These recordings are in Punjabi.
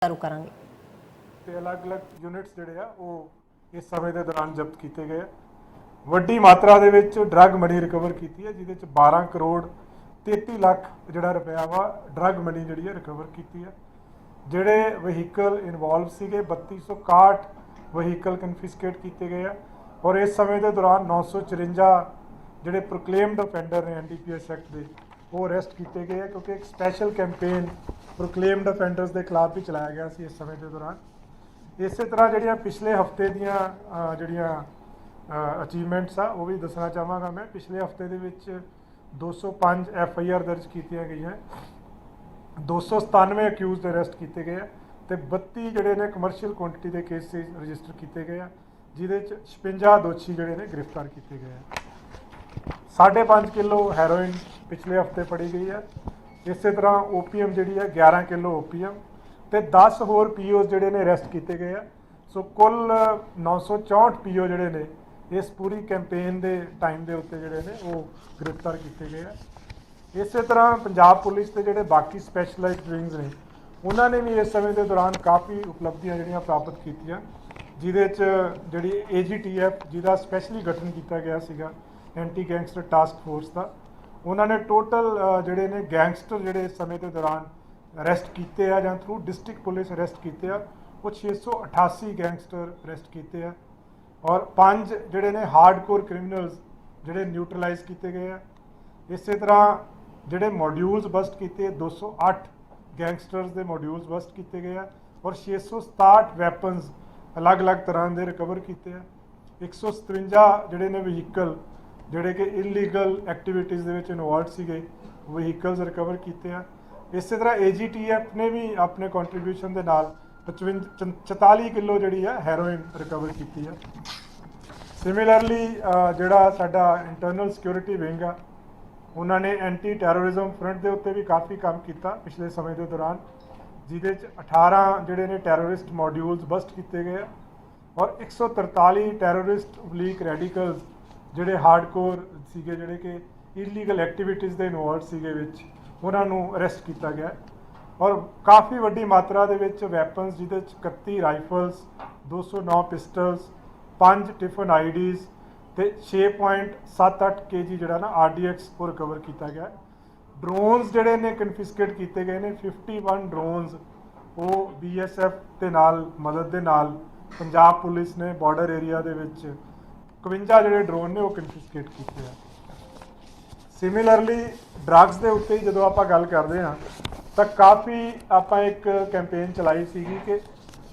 चालू करांगे। ਤੇ ਅਲੱਗ-ਅਲੱਗ ਯੂਨਿਟਸ ਜਿਹੜੇ ਆ ਉਹ ਇਸ ਸਮੇਂ ਦੇ ਦੌਰਾਨ ਜ਼ਬਤ ਕੀਤੇ ਗਏ। ਵੱਡੀ ਮਾਤਰਾ ਦੇ ਵਿੱਚ ਡਰੱਗ ਮਨੀ ਰਿਕਵਰ ਕੀਤੀ ਹੈ, ਜਿਹਦੇ ਚ 12 ਕਰੋੜ 33 ਲੱਖ ਜਿਹੜਾ ਰੁਪਇਆ ਵਾ ਡਰੱਗ ਮਨੀ ਜਿਹੜੀ ਹੈ ਰਿਕਵਰ ਕੀਤੀ ਹੈ। ਜਿਹੜੇ ਵਹੀਕਲ ਇਨਵੋਲਵ ਸੀਗੇ 3261 ਵਹੀਕਲ ਕਨਫਿਸਕੇਟ ਕੀਤੇ ਗਏ ਆ ਔਰ ਇਸ ਸਮੇਂ ਦੇ ਦੌਰਾਨ 954 ਜਿਹੜੇ ਪ੍ਰੋਕਲੇਮਡ ਅਫੈਂਡਰ ਨੇ NDPS ਐਕਟ ਦੇ ਉਹ ਅਰੈਸਟ ਕੀਤੇ ਗਏ ਆ, ਕਿਉਂਕਿ ਇੱਕ ਸਪੈਸ਼ਲ ਕੈਂਪੇਨ ਪ੍ਰੋਕਲੇਮਡ ਅਫੈਂਡਰਸ ਦੇ ਖਿਲਾਫ ਵੀ ਚਲਾਇਆ ਗਿਆ ਸੀ ਇਸ ਸਮੇਂ ਦੇ ਦੌਰਾਨ। ਇਸੇ ਤਰ੍ਹਾਂ ਜਿਹੜੀਆਂ ਪਿਛਲੇ ਹਫਤੇ ਦੀਆਂ ਜਿਹੜੀਆਂ ਅਚੀਵਮੈਂਟਸ ਆ ਉਹ ਵੀ ਦੱਸਣਾ ਚਾਹਾਂਗਾ ਮੈਂ। ਪਿਛਲੇ ਹਫਤੇ ਦੇ ਵਿੱਚ 205 FIR ਦਰਜ ਕੀਤੀਆਂ ਗਈਆਂ, 297 ਅਕਿਊਜ਼ਡ ਅਰੈਸਟ ਕੀਤੇ ਗਏ ਆ ਤੇ 32 ਜਿਹੜੇ ਨੇ ਕਮਰਸ਼ੀਅਲ ਕੁਆਂਟੀਟੀ ਦੇ ਕੇਸਿਸ ਰਜਿਸਟਰ ਕੀਤੇ ਗਏ ਆ, ਜਿਹਦੇ ਚ 56 ਦੋਸ਼ੀ ਜਿਹੜੇ ਨੇ ਗ੍ਰਿਫਤਾਰ ਕੀਤੇ ਗਏ ਆ। 5.5 ਕਿਲੋ ਹੈਰੋਇਨ ਪਿਛਲੇ ਹਫਤੇ ਫੜੀ ਗਈ ਹੈ। ਇਸੇ ਤਰ੍ਹਾਂ OPM ਜਿਹੜੀ ਹੈ 11 ਕਿਲੋ OPM ਤੇ 10 ਹੋਰ POs ਜਿਹੜੇ ਨੇ ਅਰੈਸਟ ਕੀਤੇ ਗਏ ਆ। ਸੋ ਕੁੱਲ 964 PO ਜਿਹੜੇ ਨੇ ਇਸ ਪੂਰੀ ਕੈਂਪੇਨ ਦੇ ਟਾਈਮ ਦੇ ਉੱਤੇ ਜਿਹੜੇ ਨੇ ਉਹ ਗ੍ਰਿਫਤਾਰ ਕੀਤੇ ਗਏ ਆ। ਇਸੇ ਤਰ੍ਹਾਂ ਪੰਜਾਬ ਪੁਲਿਸ ਦੇ ਜਿਹੜੇ ਬਾਕੀ ਸਪੈਸ਼ਲਾਈਜ਼ਡ ਵਿੰਗਸ ਨੇ ਉਹਨਾਂ ਨੇ ਵੀ ਇਸ ਸਮੇਂ ਦੇ ਦੌਰਾਨ ਕਾਫੀ ਉਪਲਬਧੀਆਂ ਜਿਹੜੀਆਂ ਪ੍ਰਾਪਤ ਕੀਤੀਆਂ, ਜਿਹਦੇ 'ਚ ਜਿਹੜੀ AGTF ਜਿਹਦਾ ਸਪੈਸ਼ਲੀ ਗਠਨ ਕੀਤਾ ਗਿਆ ਸੀਗਾ ਐਂਟੀ ਗੈਂਗਸਟਰ ਟਾਸਕ ਫੋਰਸ ਦਾ, ਉਹਨਾਂ ਨੇ ਟੋਟਲ ਜਿਹੜੇ ਨੇ ਗੈਂਗਸਟਰ ਜਿਹੜੇ ਇਸ ਸਮੇਂ ਦੇ ਦੌਰਾਨ ਅਰੈਸਟ ਕੀਤੇ ਆ ਜਾਂ ਥਰੂ ਡਿਸਟ੍ਰਿਕਟ ਪੁਲਿਸ ਅਰੈਸਟ ਕੀਤੇ ਆ, ਉਹ 688 ਗੈਂਗਸਟਰ ਅਰੈਸਟ ਕੀਤੇ ਆ ਔਰ 5 ਜਿਹੜੇ ਨੇ ਹਾਰਡਕੋਰ ਕ੍ਰਿਮੀਨਲਸ ਜਿਹੜੇ ਨਿਊਟਰਲਾਈਜ਼ ਕੀਤੇ ਗਏ ਆ। ਇਸੇ ਤਰ੍ਹਾਂ ਜਿਹੜੇ ਮੋਡਿਊਲਸ ਬਸਟ ਕੀਤੇ 208 ਗੈਂਗਸਟਰਸ ਦੇ ਮੋਡਿਊਲਸ ਬਸਟ ਕੀਤੇ ਗਏ ਆ ਔਰ 667 ਵੈਪਨਸ ਅਲੱਗ-ਅਲੱਗ ਤਰ੍ਹਾਂ ਦੇ ਰਿਕਵਰ ਕੀਤੇ ਆ। 157 ਜਿਹੜੇ ਨੇ ਵਹੀਕਲ ਜਿਹੜੇ ਕਿ ਇਲੀਗਲ ਐਕਟੀਵਿਟੀਜ਼ ਦੇ ਵਿੱਚ ਇਨਵੋਲਵਡ ਸੀਗੇ ਵਹੀਕਲਸ ਰਿਕਵਰ ਕੀਤੇ ਆ। ਇਸੇ ਤਰ੍ਹਾਂ AGTF ਨੇ ਵੀ ਆਪਣੇ ਕੰਟਰੀਬਿਊਸ਼ਨ ਦੇ ਨਾਲ 44 ਕਿਲੋ ਜਿਹੜੀ ਆ ਹੈਰੋਇਨ ਰਿਕਵਰ ਕੀਤੀ ਆ। ਸਿਮਿਲਰਲੀ ਜਿਹੜਾ ਸਾਡਾ ਇੰਟਰਨਲ ਸਿਕਿਉਰਿਟੀ ਵਿੰਗ ਆ ਉਹਨਾਂ ਨੇ ਐਂਟੀ ਟੈਰੋਰਿਜ਼ਮ ਫਰੰਟ ਦੇ ਉੱਤੇ ਵੀ ਕਾਫੀ ਕੰਮ ਕੀਤਾ ਪਿਛਲੇ ਸਮੇਂ ਦੇ ਦੌਰਾਨ, ਜਿਹਦੇ 'ਚ 18 ਜਿਹੜੇ ਨੇ ਟੈਰਰਿਸਟ ਮੋਡਿਊਲਸ ਬਸਟ ਕੀਤੇ ਗਏ ਆ ਔਰ 143 ਟੈਰਰਿਸਟ ਓਬਲੀਕ ਰੈਡੀਕਲਸ ਜਿਹੜੇ ਹਾਰਡਕੋਰ ਸੀਗੇ ਜਿਹੜੇ ਕਿ ਇਲੀਗਲ ਐਕਟੀਵਿਟੀਜ਼ ਦੇ ਇਨਵੋਲਵਡ ਸੀਗੇ ਵਿੱਚ ਉਹਨਾਂ ਨੂੰ ਅਰੈਸਟ ਕੀਤਾ ਗਿਆ ਔਰ ਕਾਫੀ ਵੱਡੀ ਮਾਤਰਾ ਦੇ ਵਿੱਚ ਵੈਪਨਸ ਜਿਹਦੇ 'ਚ 31 ਰਾਈਫਲਸ, 209 ਪਿਸਟਲਸ, 5 ਟਿਫਨ IDs ਤੇ 6.78 kg ਜਿਹੜਾ ਨਾ RDX ਉਹ ਰਿਕਵਰ ਕੀਤਾ ਗਿਆ। ਡਰੋਨਸ ਜਿਹੜੇ ਨੇ ਕਨਫਿਸਕੇਟ ਕੀਤੇ ਗਏ ਨੇ 51 ਡਰੋਨਸ, ਉਹ BSF ਦੇ ਨਾਲ ਮਦਦ ਦੇ ਨਾਲ ਪੰਜਾਬ ਪੁਲਿਸ ਨੇ ਬਾਰਡਰ ਏਰੀਆ ਦੇ ਵਿੱਚ 51 ਜਿਹੜੇ ਡਰੋਨ ਨੇ ਉਹ ਕਨਫਿਸਕੇਟ ਕੀਤੇ ਆ। ਸਿਮਿਲਰਲੀ ਡਰੱਗਸ ਦੇ ਉੱਤੇ ਜਦੋਂ ਆਪਾਂ ਗੱਲ ਕਰਦੇ ਹਾਂ ਤਾਂ ਕਾਫੀ ਆਪਾਂ ਇੱਕ ਕੈਂਪੇਨ ਚਲਾਈ ਸੀਗੀ ਕਿ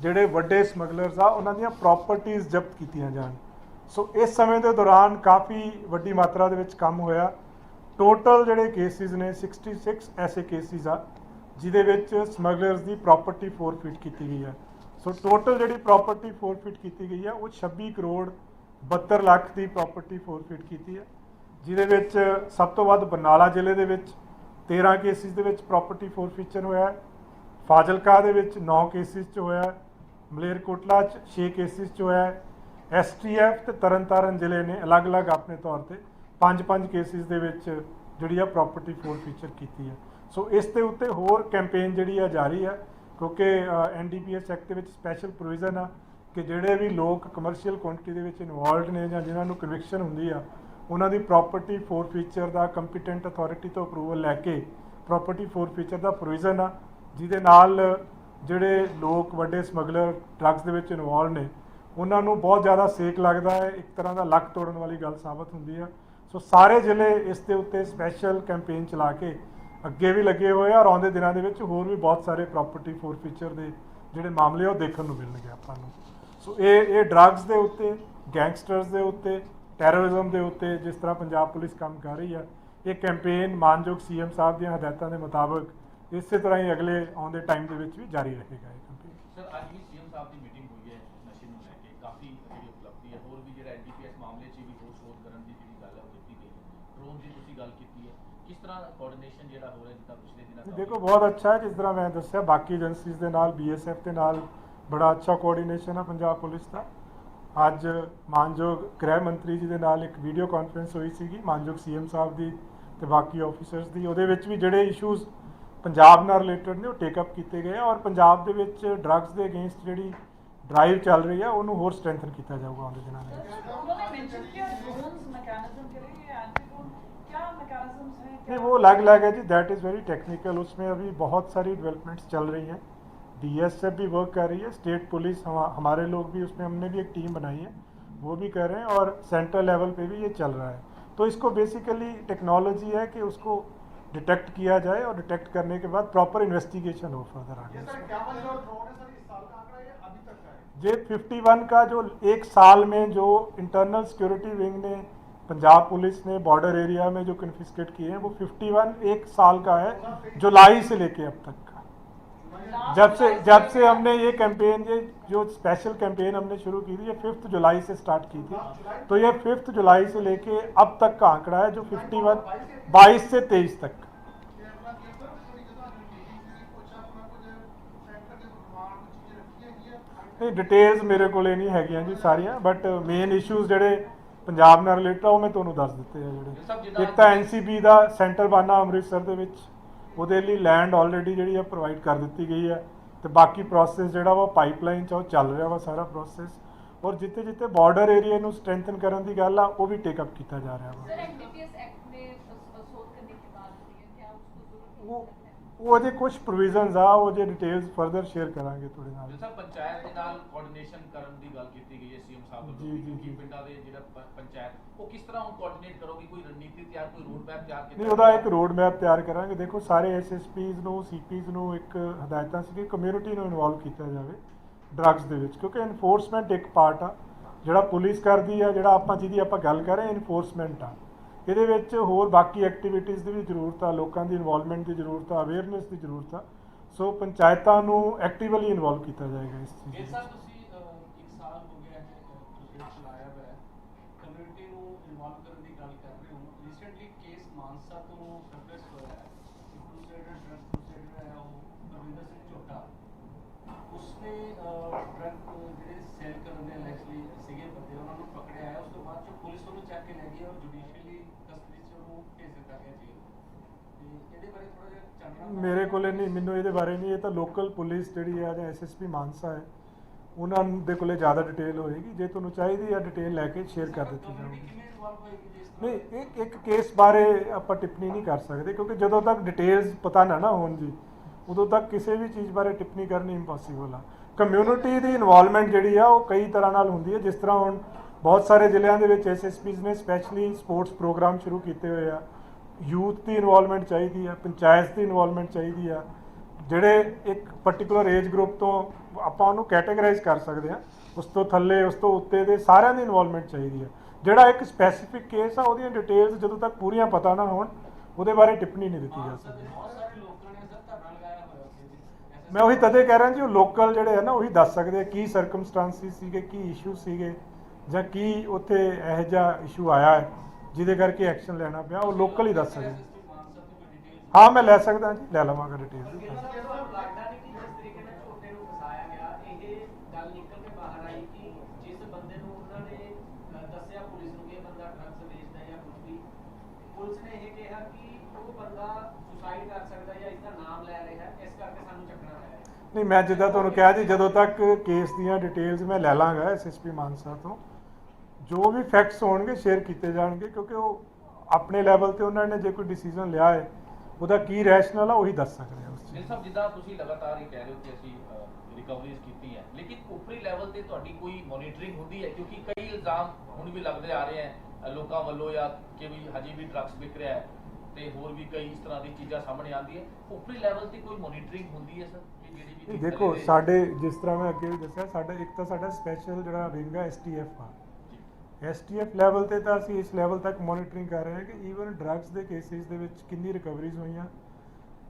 ਜਿਹੜੇ ਵੱਡੇ ਸਮਗਲਰਸ ਆ ਉਹਨਾਂ ਦੀਆਂ ਪ੍ਰਾਪਰਟੀਆਂ ਜ਼ਬਤ ਕੀਤੀਆਂ ਜਾਣ। ਸੋ ਇਸ ਸਮੇਂ ਦੇ ਦੌਰਾਨ ਕਾਫੀ ਵੱਡੀ ਮਾਤਰਾ ਦੇ ਵਿੱਚ ਕੰਮ ਹੋਇਆ। ਟੋਟਲ ਜਿਹੜੇ ਕੇਸਿਸ ਨੇ 66 ਐਸੇ ਕੇਸਿਸ ਆ ਜਿਹਦੇ ਵਿੱਚ ਸਮਗਲਰਸ ਦੀ ਪ੍ਰਾਪਰਟੀ ਫੋਰਫਿਟ ਕੀਤੀ ਗਈ ਹੈ। ਸੋ ਟੋਟਲ ਜਿਹੜੀ ਪ੍ਰਾਪਰਟੀ ਫੋਰਫਿਟ ਕੀਤੀ ਗਈ ਹੈ ਉਹ 26 ਕਰੋੜ 72 ਲੱਖ ਦੀ ਪ੍ਰਾਪਰਟੀ ਫੋਰਫਿਟ ਕੀਤੀ ਹੈ, ਜਿਹਦੇ ਵਿੱਚ ਸਭ ਤੋਂ ਵੱਧ ਬਰਨਾਲਾ ਜ਼ਿਲ੍ਹੇ ਦੇ ਵਿੱਚ 13 ਕੇਸਿਸ ਦੇ ਵਿੱਚ ਪ੍ਰਾਪਰਟੀ ਫੋਰਫੀਚਰ ਹੋਇਆ, ਫਾਜ਼ਿਲਕਾ ਦੇ ਵਿੱਚ 9 ਕੇਸਿਸ 'ਚ ਹੋਇਆ, ਮਲੇਰਕੋਟਲਾ 'ਚ 6 ਕੇਸਿਸ 'ਚ ਹੋਇਆ। STF ਤੇ ਤਰਨਤਾਰਨ ਜ਼ਿਲ੍ਹੇ ਨੇ ਅਲੱਗ-ਅਲੱਗ ਆਪਣੇ ਤੌਰ ਤੇ 5-5 ਕੇਸਿਸ ਦੇ ਵਿੱਚ ਜਿਹੜੀ ਆ ਪ੍ਰਾਪਰਟੀ ਫੋਰਫੀਚਰ ਕੀਤੀ ਹੈ। ਸੋ ਇਸ ਦੇ ਉੱਤੇ ਹੋਰ ਕੈਂਪੇਨ ਜਿਹੜੀ ਆ ਜਾਰੀ ਹੈ, ਕਿਉਂਕਿ NDPS ਐਕਟ ਦੇ ਵਿੱਚ ਸਪੈਸ਼ਲ ਪ੍ਰੋਵੀਜ਼ਨ ਆ ਕਿ ਜਿਹੜੇ ਵੀ ਲੋਕ ਕਮਰਸ਼ੀਅਲ ਕੁਆਂਟੀਟੀ ਦੇ ਵਿੱਚ ਇਨਵੋਲਵਡ ਨੇ ਜਾਂ ਜਿਨ੍ਹਾਂ ਨੂੰ ਕਨਵਿਕਸ਼ਨ ਹੁੰਦੀ ਆ ਉਹਨਾਂ ਦੀ ਪ੍ਰਾਪਰਟੀ ਫੋਰਫੀਚਰ ਦਾ ਕੰਪੀਟੈਂਟ ਅਥਾਰਟੀ ਤੋਂ ਅਪਰੂਵਲ ਲੈ ਕੇ ਪ੍ਰਾਪਰਟੀ ਫੋਰਫੀਚਰ ਦਾ ਪ੍ਰੋਵੀਜ਼ਨ ਆ, ਜਿਹਦੇ ਨਾਲ ਜਿਹੜੇ ਲੋਕ ਵੱਡੇ ਸਮਗਲਰ ਡਰੱਗਸ ਦੇ ਵਿੱਚ ਇਨਵੋਲਵ ਨੇ ਉਹਨਾਂ ਨੂੰ ਬਹੁਤ ਜ਼ਿਆਦਾ ਸੇਕ ਲੱਗਦਾ ਹੈ, ਇੱਕ ਤਰ੍ਹਾਂ ਦਾ ਲੱਕ ਤੋੜਨ ਵਾਲੀ ਗੱਲ ਸਾਬਤ ਹੁੰਦੀ ਆ। ਸੋ ਸਾਰੇ ਜ਼ਿਲ੍ਹੇ ਇਸ ਦੇ ਉੱਤੇ ਸਪੈਸ਼ਲ ਕੈਂਪੇਨ ਚਲਾ ਕੇ ਅੱਗੇ ਵੀ ਲੱਗੇ ਹੋਏ ਆ ਔਰ ਆਉਂਦੇ ਦਿਨਾਂ ਦੇ ਵਿੱਚ ਹੋਰ ਵੀ ਬਹੁਤ ਸਾਰੇ ਪ੍ਰਾਪਰਟੀ ਫੋਰਫੀਚਰ ਦੇ ਜਿਹੜੇ ਮਾਮਲੇ ਉਹ ਦੇਖਣ ਨੂੰ ਮਿਲਣਗੇ ਆਪਾਂ ਨੂੰ। ਸੋ ਇਹ ਡਰੱਗਸ ਦੇ ਉੱਤੇ, ਗੈਂਗਸਟਰਸ ਦੇ ਉੱਤੇ, ਟੈਰਰਿਜ਼ਮ ਦੇ ਉੱਤੇ ਜਿਸ ਤਰ੍ਹਾਂ ਪੰਜਾਬ ਪੁਲਿਸ ਕੰਮ ਕਰ ਰਹੀ ਆ, ਇਹ ਕੈਂਪੇਨ ਮਾਨਯੋਗ CM ਸਾਹਿਬ ਦੀਆਂ ਹਦਾਇਤਾਂ ਦੇ ਮੁਤਾਬਕ ਇਸੇ ਤਰ੍ਹਾਂ ਹੀ ਅਗਲੇ ਆਉਂਦੇ ਟਾਈਮ ਦੇ ਵਿੱਚ ਵੀ ਜਾਰੀ ਰਹੇਗਾ ਇਹ ਕੈਂਪੇਨ। ਸਰ ਅੱਜ ਵੀ CM ਸਾਹਿਬ ਦੀ ਮੀਟਿੰਗ ਹੋਈ ਹੈ ਨਸ਼ੇ ਨੂੰ ਲੈ ਕੇ, ਕਾਫੀ ਜਿਹੜੀ ਉਪਲਬਧੀ ਹੈ, ਹੋਰ ਵੀ ਜਿਹੜਾ NDPS ਮਾਮਲੇ 'ਚ ਵੀ ਹੋਰ ਸ਼ੋਧ ਕਰਨ ਦੀ ਜਿਹੜੀ ਗੱਲ ਹੈ ਉਹ ਕੀਤੀ ਗਈ ਹੈ। ਡਰੋਨ ਦੀ ਤੁਸੀਂ ਗੱਲ ਕੀਤੀ ਹੈ, ਕਿਸ ਤਰ੍ਹਾਂ ਕੋਆਰਡੀਨੇਸ਼ਨ ਜਿਹੜਾ ਹੋ ਰਿਹਾ ਜਿੱਦਾਂ ਪਿਛਲੇ ਦਿਨਾਂ ਦੇਖੋ ਬਹੁਤ ਅੱਛਾ ਹੈ, ਜਿਸ ਤਰ੍ਹਾਂ ਮੈਂ ਦੱਸਿਆ ਬਾਕੀ ਏਜੰਸੀਜ਼ ਦੇ ਨਾਲ BSF ਦੇ ਨਾਲ ਬੜਾ ਅੱਛਾ ਕੋਆਰਡੀਨੇਸ਼ਨ ਹੈ ਪੰਜਾਬ ਪੁਲਿਸ ਦਾ। ਅੱਜ ਮਾਨਯੋਗ ਗ੍ਰਹਿ ਮੰਤਰੀ ਜੀ ਦੇ ਨਾਲ ਇੱਕ ਵੀਡੀਓ ਕਾਨਫਰੰਸ ਹੋਈ ਸੀਗੀ ਮਾਨਯੋਗ CM ਸਾਹਿਬ ਦੀ ਤੇ ਬਾਕੀ ਆਫੀਸਰਸ ਦੀ, ਉਹਦੇ ਵਿੱਚ ਵੀ ਜਿਹੜੇ ਇਸ਼ੂਜ਼ ਪੰਜਾਬ ਨਾਲ ਰਿਲੇਟਡ ਨੇ ਉਹ ਟੇਕ ਅਪ ਕੀਤੇ ਗਏ ਆ ਔਰ ਪੰਜਾਬ ਦੇ ਵਿੱਚ ਡਰੱਗਸ ਦੇ ਅਗੇਂਸਟ ਜਿਹੜੀ ਡਰਾਈਵ ਚੱਲ ਰਹੀ ਆ ਉਹਨੂੰ ਹੋਰ ਸਟਰੈਂਥਨ ਕੀਤਾ ਜਾਊਗਾ ਆਉਂਦੇ ਦਿਨਾਂ ਦੇ ਵਿੱਚ। उन्होंने मेंशन किया ड्रोन्स मैकेनिज्म के लिए ये एंटी ड्रोन क्या मैकेनिज्म्स हैं नहीं वो अलग है जी, दैट इज़ वेरी टेक्निकल, उसमें अभी बहुत सारी डेवलपमेंट्स चल रही हैं। DSF भी वर्क कर रही है, स्टेट पुलिस हमारे लोग भी उसमें, हमने भी एक टीम बनाई है, वो भी कर रहे हैं और सेंट्रल लेवल पे भी ये चल रहा है। तो इसको बेसिकली टेक्नोलॉजी है कि उसको डिटेक्ट किया जाए और डिटेक्ट करने के बाद प्रॉपर इन्वेस्टिगेशन हो फर्दर आगे। ये 51 का जो एक साल में जो इंटरनल सिक्योरिटी विंग ने, पंजाब पुलिस ने बॉर्डर एरिया में जो कन्फिस्केट किए हैं वो 51 एक साल का है, जुलाई से लेके अब तक का। जब से हमने ये कैंपेन, ये जो स्पेशल कैंपेन हमने शुरू की थी, ये 5 जुलाई से स्टार्ट की थी, तो ये 5 जुलाई से लेके अब तक का आंकड़ा है जो 51 22 से 23 तक। नहीं डिटेल्स मेरे को नहीं हैगियां जी सारियां, बट मेन इशूज़ ਜਿਹੜੇ ਪੰਜਾਬ ਨਾਲ ਰਿਲੇਟਡ ਆ ਉਹ ਮੈਂ ਤੁਹਾਨੂੰ ਦੱਸ ਦਿੱਤੇ ਆ ਜਿਹੜੇ। ਇੱਕ ਤਾਂ NCB ਦਾ ਸੈਂਟਰ ਬਣਨਾ ਅੰਮ੍ਰਿਤਸਰ ਦੇ ਵਿੱਚ, ਉਹਦੇ ਲਈ ਲੈਂਡ ਆਲਰੇਡੀ ਜਿਹੜੀ ਆ ਪ੍ਰੋਵਾਈਡ ਕਰ ਦਿੱਤੀ ਗਈ ਹੈ, ਤੇ ਬਾਕੀ ਪ੍ਰੋਸੈਸ ਜਿਹੜਾ ਵਾ ਪਾਈਪਲਾਈਨ 'ਚ ਉਹ ਚੱਲ ਰਿਹਾ ਵਾ ਸਾਰਾ ਪ੍ਰੋਸੈਸ। ਔਰ ਜਿੱਥੇ ਜਿੱਥੇ ਬਾਰਡਰ ਏਰੀਆ ਨੂੰ ਸਟਰੈਂਥਨ ਕਰਨ ਦੀ ਗੱਲ ਆ ਉਹ ਵੀ ਟੇਕ ਅਪ ਕੀਤਾ ਜਾ ਰਿਹਾ ਵਾ। सर एनडीपीएस एक्ट में शोध करने की बात हुई है, क्या उसको जरूरत है? ਉਹ ਉਹਦੇ ਕੁਝ ਪ੍ਰੋਵੀਜ਼ਨਸ ਆ, ਉਹ ਜੇ ਡਿਟੇਲਸ ਫਰਦਰ ਸ਼ੇਅਰ ਕਰਾਂਗੇ ਤੁਹਾਡੇ ਨਾਲ। ਸਰ ਪੰਚਾਇਤ ਦੇ ਨਾਲ ਕੋਆਰਡੀਨੇਸ਼ਨ ਕਰਨ ਦੀ ਗੱਲ ਕੀਤੀ ਗਈ ਹੈ CM ਸਾਹਿਬ ਵੱਲੋਂ, ਜੀ, ਜੀ, ਕਿ ਜੀ। ਪਿੰਡਾਂ ਦੇ ਜਿਹੜਾ ਪੰਚਾਇਤ ਉਹ ਕਿਸ ਤਰ੍ਹਾਂ ਹੁਣ ਕੋਆਰਡੀਨੇਟ ਕਰੋਗੇ, ਕੋਈ ਰਣਨੀਤੀ ਤਿਆਰ, ਕੋਈ ਰੋਡ ਮੈਪ ਤਿਆਰ ਕੀਤਾ? ਨਹੀਂ ਉਹਦਾ ਇੱਕ ਰੋਡ ਮੈਪ ਤਿਆਰ ਕਰਾਂਗੇ। ਦੇਖੋ ਸਾਰੇ SSPs ਨੂੰ, CPs ਨੂੰ ਇੱਕ ਹਦਾਇਤਾਂ ਸੀ ਕਿ ਕਮਿਊਨਿਟੀ ਨੂੰ ਇਨਵੋਲਵ ਕੀਤਾ ਜਾਵੇ ਡਰੱਗਸ ਦੇ ਵਿੱਚ, ਕਿਉਂਕਿ ਇਨਫੋਰਸਮੈਂਟ ਇੱਕ ਪਾਰਟ ਆ ਜਿਹੜਾ ਪੁਲਿਸ ਕਰਦੀ ਆ, ਜਿਹੜਾ ਆਪਾਂ ਜਿਹਦੀ ਆਪਾਂ ਗੱਲ ਕਰ ਰਹੇ ਹਾਂ ਇਨਫੋਰਸਮੈਂਟ ਆ। ਇਹਦੇ ਵਿੱਚ ਹੋਰ ਬਾਕੀ ਐਕਟੀਵਿਟੀਜ਼ ਦੀ ਵੀ ਜ਼ਰੂਰਤ ਆ, ਲੋਕਾਂ ਦੀ ਇਨਵੋਲਵਮੈਂਟ ਦੀ ਜ਼ਰੂਰਤ ਆ, ਅਵੇਅਰਨੈਸ ਦੀ ਜ਼ਰੂਰਤ ਆ। ਸੋ ਪੰਚਾਇਤਾਂ ਨੂੰ ਐਕਟਿਵਲੀ ਇਨਵੋਲਵ ਕੀਤਾ ਜਾਏਗਾ ਇਸ ਚੀਜ਼ ਵਿੱਚ। ਸਰ ਤੁਸੀਂ 1 ਸਾਲ ਹੋ ਗਿਆ ਹੈ ਤੁਸੀਂ ਚਲਾਇਆ ਹੋਇਆ ਹੈ, ਕਮਿਊਨਿਟੀ ਨੂੰ ਇਨਵੋਲਵ ਕਰਨ ਦੀ ਗੱਲ ਕਰ ਰਹੇ ਹੋ। ਰੀਸੈਂਟਲੀ ਕੇਸ ਮਾਨਸਾ ਤੋਂ ਸਰਫੇਸ ਹੋਇਆ ਹੈ, ਕ੍ਰੂਸੇਡਰ ਡਰੱਗ ਕ੍ਰੂਸੇਡਰ ਹੈ ਉਹ ਗੁਰਵਿੰਦਰ ਸਿੰਘ ਝੋਟਾ, ਉਸਨੇ ਡਰੱਗ ਜਿਹੜੇ ਸੇਲ ਕਰਨ ਦੇ ਐਕਚੁਅਲੀ ਸੀਗੇ ਬੰਦੇ, ਉਹਨਾਂ ਨੂੰ ਪਕੜਿਆ ਹੈ। ਉਸ ਤੋਂ ਬਾਅਦ ਚ ਪੁਲਿਸ ਉਹਨੂੰ ਚੱਕ ਕੇ ਲੈ ਗਈ ਔਰ ਜੁਡੀਸ਼ੀਅਲੀ ਕਸਟਡੀ ਚ ਉਹਨੂੰ ਭੇਜ ਦਿੱਤਾ ਗਿਆ ਜੇਲ੍ਹ। ਤੇ ਇਹਦੇ ਬਾਰੇ ਥੋੜਾ ਜਿਹਾ ਚਾਨਣਾ ਮੇਰੇ ਕੋਲੇ ਨਹੀਂ, ਮੈਨੂੰ ਇਹਦੇ ਬਾਰੇ ਨਹੀਂ, ਇਹ ਤਾਂ ਲੋਕਲ ਪੁਲਿਸ ਜਿਹੜੀ ਆ ਜਾਂ SSP ਮਾਨਸਾ ਹੈ ਉਹਨਾਂ ਦੇ ਕੋਲੇ ਜ਼ਿਆਦਾ ਡਿਟੇਲ ਹੋਏਗੀ। ਜੇ ਤੁਹਾਨੂੰ ਚਾਹੀਦੀ ਆ ਡਿਟੇਲ ਲੈ ਕੇ ਸ਼ੇਅਰ ਕਰ ਦਿੱਤੀ ਜਾਊਗੀ। ਕਿਵੇਂ ਇਨਵੋਲਵ ਹੋਏਗੀ ਜਿਸ ਤਰ੍ਹਾਂ ਨਹੀਂ ਇੱਕ ਕੇਸ ਬਾਰੇ ਆਪਾਂ ਟਿੱਪਣੀ ਨਹੀਂ ਕਰ ਸਕਦੇ, ਕਿਉਂਕਿ ਜਦੋਂ ਤੱਕ ਡਿਟੇਲਸ ਪਤਾ ਨਾ ਹੋਣ ਜੀ, ਉਦੋਂ ਤੱਕ ਕਿਸੇ ਵੀ ਚੀਜ਼ ਬਾਰੇ ਟਿੱਪਣੀ ਕਰਨੀ ਇੰਪੋਸੀਬਲ ਆ। ਕਮਿਊਨਿਟੀ ਦੀ ਇਨਵੋਲਵਮੈਂਟ ਜਿਹੜੀ ਆ ਉਹ ਕਈ ਤਰ੍ਹਾਂ ਨਾਲ ਹੁੰਦੀ ਹੈ। ਜਿਸ ਤਰ੍ਹਾਂ ਹੁਣ ਬਹੁਤ ਸਾਰੇ ਜ਼ਿਲ੍ਹਿਆਂ ਦੇ ਵਿੱਚ SSPs ਨੇ ਸਪੈਸ਼ਲੀ ਸਪੋਰਟਸ ਪ੍ਰੋਗਰਾਮ ਸ਼ੁਰੂ ਕੀਤੇ ਹੋਏ ਆ। ਯੂਥ ਦੀ ਇਨਵੋਲਵਮੈਂਟ ਚਾਹੀਦੀ ਆ, ਪੰਚਾਇਤ ਦੀ ਇਨਵੋਲਵਮੈਂਟ ਚਾਹੀਦੀ ਆ। ਜਿਹੜੇ ਇੱਕ ਪਾਰਟਿਕੂਲਰ ਏਜ ਗਰੁੱਪ ਤੋਂ ਆਪਾਂ ਉਹਨੂੰ ਕੈਟਾਗਰਾਈਜ਼ ਕਰ ਸਕਦੇ ਆ, ਉਸ ਤੋਂ ਥੱਲੇ ਉਸ ਤੋਂ ਉੱਤੇ ਦੇ ਸਾਰਿਆਂ ਦੀ ਇਨਵੋਲਵਮੈਂਟ ਚਾਹੀਦੀ ਆ। ਜਿਹੜਾ ਇੱਕ ਸਪੈਸੀਫਿਕ ਕੇਸ ਆ ਉਹਦੀਆਂ ਡਿਟੇਲਸ ਜਦੋਂ ਤੱਕ ਪੂਰੀਆਂ ਪਤਾ ਨਾ ਹੋਣ ਉਹਦੇ ਬਾਰੇ ਟਿੱਪਣੀ ਨਹੀਂ ਦਿੱਤੀ ਜਾ ਸਕਦੀ। ਬਹੁਤ ਸਾਰੇ ਲੋਕਾਂ ਨੇ ਸਰ ਧਰਨਾ ਲਗਾਇਆ ਹੋਇਆ ਉੱਥੇ ਜੀ। ਮੈਂ ਉਹੀ ਤਦੇ ਕਹਿ ਰਿਹਾ ਜੀ, ਉਹ ਲੋਕਲ ਜਿਹੜੇ ਆ ਨਾ ਉਹੀ ਦੱਸ ਸਕਦੇ ਆ ਕੀ ਸਰਕਮਸਟੈਂਸਿਸ ਸੀਗੇ, ਕੀ ਇਸ਼ੂ ਸੀਗੇ, ਜਾਂ ਕੀ ਉੱਥੇ ਇਹੋ ਜਿਹਾ ਇਸ਼ੂ ਆਇਆ ਹੈ ਜਿਹਦੇ ਕਰਕੇ ਐਕਸ਼ਨ ਲੈਣਾ ਪਿਆ, ਉਹ ਲੋਕਲ ਹੀ ਦੱਸ ਸਕਦੇ। ਮਾਨਸਾ ਤੋਂ ਕੋਈ ਡਿਟੇਲ ਹਾਂ ਮੈਂ ਲੈ ਸਕਦਾ ਜੀ, ਲੈ ਲਵਾਂਗਾ ਡਿਟੇਲ। ਲੱਗਦਾ ਨਹੀਂ ਕਿ ਜਿਸ ਤਰੀਕੇ ਨਾਲ ਝੋਟੇ ਨੂੰ ਫਸਾਇਆ ਗਿਆ, ਇਹ ਗੱਲ ਨਿਕਲ ਕੇ ਬਾਹਰ ਆਈ ਕਿ ਜਿਸ ਬੰਦੇ ਨੂੰ ਉਹਨਾਂ ਨੇ ਦੱਸਿਆ ਪੁਲਿਸ ਨੂੰ ਕਿ ਇਹ ਬੰਦਾ ਡਰੱਗਸ ਵੇਚਦਾ ਜਾਂ ਕੁਝ ਵੀ, ਪੁਲਿਸ ਨੇ ਇਹ ਕਿਹਾ ਕਿ ਉਹ ਬੰਦਾ ਸੁਸਾਈਡ ਕਰ ਸਕਦਾ ਜਾਂ ਇਸ ਦਾ ਨਾਮ ਲੈ ਰਿਹਾ, ਇਸ ਕਰਕੇ ਸਾਨੂੰ ਚੱਕਣਾ ਹੈ। ਨਹੀਂ ਮੈਂ ਜਿੱਦਾਂ ਤੁਹਾਨੂੰ ਕਿਹਾ ਜੀ, ਜਦੋਂ ਤੱਕ ਕੇਸ ਦੀਆਂ ਡਿਟੇਲਸ ਮੈਂ ਲੈ ਲਾਂਗਾ SSP ਮਾਨਸਾ ਤੋਂ, ਜੋ ਵੀ ਫੈਕਟਸ ਹੋਣਗੇ ਸ਼ੇਅਰ ਕੀਤੇ ਜਾਣਗੇ, ਕਿਉਂਕਿ ਉਹ ਆਪਣੇ ਲੈਵਲ ਤੇ ਉਹਨਾਂ ਨੇ ਜੇ ਕੋਈ ਡਿਸੀਜਨ ਲਿਆ ਹੈ ਉਹਦਾ ਕੀ ਰੈਸ਼ਨਲ ਆ ਉਹੀ ਦੱਸ ਸਕਦੇ ਆ ਉਸ ਚੀਜ਼। ਜੀ ਸਾਹਿਬ ਜਿੱਦਾਂ ਤੁਸੀਂ ਲਗਾਤਾਰ ਇਹ ਕਹਿ ਰਹੇ ਹੋ ਕਿ ਅਸੀਂ ਰਿਕਵਰੀਜ਼ ਕੀਤੀ ਹੈ, ਲੇਕਿਨ ਉਪਰੀ ਲੈਵਲ ਤੇ ਤੁਹਾਡੀ ਕੋਈ ਮੋਨੀਟਰਿੰਗ ਹੁੰਦੀ ਹੈ? ਕਿਉਂਕਿ ਕਈ ਇਲਜ਼ਾਮ ਹੁਣ ਵੀ ਲੱਗਦੇ ਆ ਰਹੇ ਹੈ ਲੋਕਾਂ ਵੱਲੋਂ, ਜਾਂ ਕਿ ਵੀ ਹਜੇ ਵੀ ਡਰੱਗਸ ਵਿਕ ਰਿਹਾ ਹੈ ਤੇ ਹੋਰ ਵੀ ਕਈ ਇਸ ਤਰ੍ਹਾਂ ਦੀ ਚੀਜ਼ਾਂ ਸਾਹਮਣੇ ਆਉਂਦੀ ਹੈ। ਉਪਰੀ ਲੈਵਲ ਤੇ ਕੋਈ ਮੋਨੀਟਰਿੰਗ ਹੁੰਦੀ ਹੈ ਸਰ ਕਿ ਜਿਹੜੀ ਵੀ ਦੇਖੋ ਸਾਡੇ ਜਿਸ ਤਰ੍ਹਾਂ ਮੈਂ ਅੱਗੇ ਵੀ ਦੱਸਿਆ, ਸਾਡਾ ਇੱਕ ਤਾਂ ਸਾਡਾ ਸਪੈਸ਼ਲ ਜਿਹੜਾ ਵਿੰਗ ਹੈ STF ਆ। STF ਲੈਵਲ ਤੇ ਤਾਂ ਅਸੀਂ ਇਸ ਲੈਵਲ ਤੱਕ ਮੋਨੀਟਰਿੰਗ ਕਰ ਰਹੇ ਹਾਂ ਕਿ ਈਵਨ ਡਰੱਗਸ ਦੇ ਕੇਸਿਸ ਦੇ ਵਿੱਚ ਕਿੰਨੀ ਰਿਕਵਰੀਜ਼ ਹੋਈਆਂ।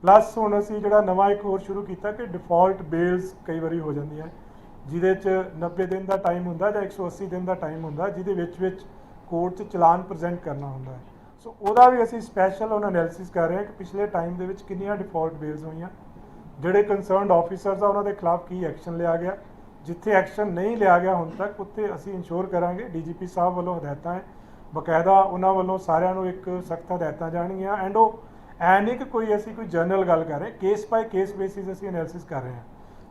ਪਲੱਸ ਹੁਣ ਅਸੀਂ ਜਿਹੜਾ ਨਵਾਂ ਇੱਕ ਹੋਰ ਸ਼ੁਰੂ ਕੀਤਾ ਕਿ ਡਿਫਾਲਟ ਬੇਲਸ ਕਈ ਵਾਰੀ ਹੋ ਜਾਂਦੀਆਂ, ਜਿਹਦੇ 'ਚ 90 ਦਿਨ ਦਾ ਟਾਈਮ ਹੁੰਦਾ ਜਾਂ 180 ਦਿਨ ਦਾ ਟਾਈਮ ਹੁੰਦਾ, ਜਿਹਦੇ ਵਿੱਚ ਕੋਰਟ 'ਚ ਚਲਾਨ ਪ੍ਰੈਜ਼ੈਂਟ ਕਰਨਾ ਹੁੰਦਾ ਹੈ। ਸੋ ਉਹਦਾ ਵੀ ਅਸੀਂ ਸਪੈਸ਼ਲ ਹੁਣ ਐਨਾਲਿਸਿਸ ਕਰ ਰਹੇ ਹਾਂ ਕਿ ਪਿਛਲੇ ਟਾਈਮ ਦੇ ਵਿੱਚ ਕਿੰਨੀਆਂ ਡਿਫਾਲਟ ਬੇਲਸ ਹੋਈਆਂ, ਜਿਹੜੇ ਕੰਸਰਨਡ ਆਫੀਸਰਸ ਆ ਉਹਨਾਂ ਦੇ ਖਿਲਾਫ ਕੀ ਐਕਸ਼ਨ ਲਿਆ ਗਿਆ, ਜਿੱਥੇ ਐਕਸ਼ਨ ਨਹੀਂ ਲਿਆ ਗਿਆ ਹੁਣ ਤੱਕ ਉੱਥੇ ਅਸੀਂ ਇੰਸ਼ੋਰ ਕਰਾਂਗੇ। DGP ਸਾਹਿਬ ਵੱਲੋਂ ਹਦਾਇਤਾਂ ਹੈ, ਬਕਾਇਦਾ ਉਹਨਾਂ ਵੱਲੋਂ ਸਾਰਿਆਂ ਨੂੰ ਇੱਕ ਸਖਤ ਹਦਾਇਤਾਂ ਜਾਣਗੀਆਂ, ਐਂਡ ਉਹ ਐ ਨਹੀਂ ਕਿ ਕੋਈ ਅਸੀਂ ਕੋਈ ਜਨਰਲ ਗੱਲ ਕਰ ਰਹੇ, ਕੇਸ ਬਾਏ ਕੇਸ ਬੇਸਿਸ ਅਸੀਂ ਐਨਾਲਿਸਿਸ ਕਰ ਰਹੇ ਹਾਂ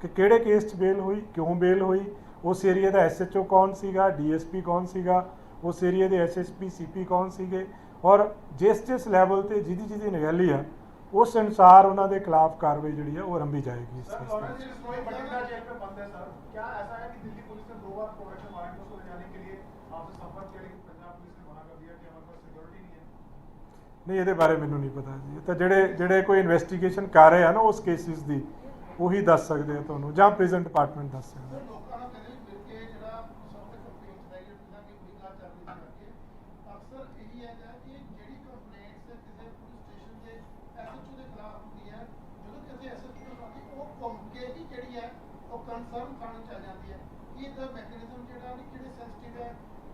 ਕਿ ਕਿਹੜੇ ਕੇਸ 'ਚ ਬੇਲ ਹੋਈ, ਕਿਉਂ ਬੇਲ ਹੋਈ, ਉਸ ਏਰੀਆ ਦਾ SHO ਕੌਣ ਸੀਗਾ, DSP ਕੌਣ ਸੀਗਾ, ਉਸ ਏਰੀਆ ਦੇ SSP CP ਕੌਣ ਸੀਗੇ, ਔਰ ਜਿਸ ਲੈਵਲ ਤੇ ਜਿਹਦੀ ਨਿਗਰਾਨੀ ਆ उस अनुसार उन्होंने खिलाफ कार्रवाई जी है वो आरंभी जाएगी। इस केस में बठिंडा जेल में बंद है सर, क्या ऐसा है कि दिल्ली पुलिस ने 2 बार प्रोटेक्शन वारंट को ले जाने के लिए आपसे संपर्क किया लेकिन पंजाब पुलिस ने मना कर दिया कि हमारे पास सिक्योरिटी नहीं है? नहीं, ये बारे मैनू नहीं पता जी, तो जेडे कोई इन्वेस्टिगेशन कर रहे हैं ना उस केसिस की वही दस सकते हैं तुहानू, जां प्रिजन डिपार्टमेंट दस सकते हैं। कंसर्न थाने चल जाती है, ये द मैकेनिज्म जेड़ा नहीं किहड़े सेंसिटिव है,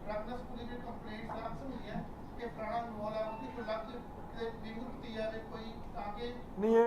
ड्रग्स पुलिस की कंप्लेंट्स अक्सर हुई है कि पुराना माहौल है, उसकी कोई लग विमुक्ति है कोई आगे नहीं ये